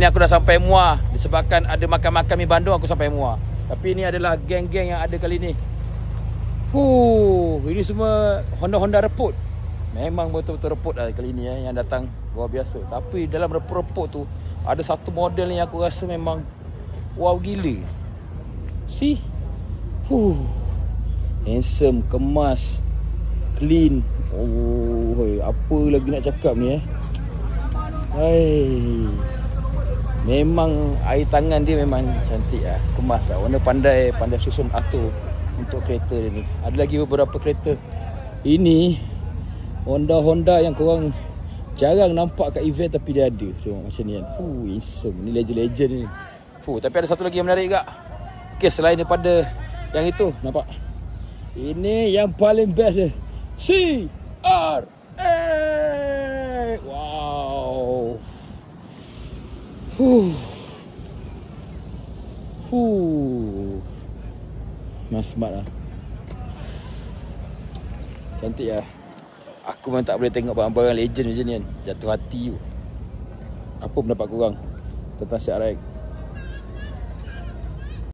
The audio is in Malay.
Ini aku dah sampai Muar. Disebabkan ada makan-makan mi Bandung, aku sampai Muar. Tapi ini adalah geng-geng yang ada kali ni. Ini semua Honda reput. Memang betul-betul reput lah kali ni yang datang. Luar biasa. Tapi dalam reput-reput tu ada satu model yang aku rasa memang wow gila. See? Handsome, kemas, clean. Apa lagi nak cakap ni memang air tangan dia memang cantik lah, kemas lah. Warna pandai susun atur untuk kereta dia ni. Ada lagi beberapa kereta. Ini Honda yang korang jarang nampak kat event tapi dia ada. Tengok macam ni kan. Handsome. Ni legend ni. Tapi ada satu lagi yang menarik juga. Okay, selain daripada yang itu, nampak? Ini yang paling best dia. CRA. Wow. Mas smart lah. Cantik lah. Aku memang tak boleh tengok barang-barang legend macam ni kan. Jatuh hati tu. Apa pendapat korang tentang CRA?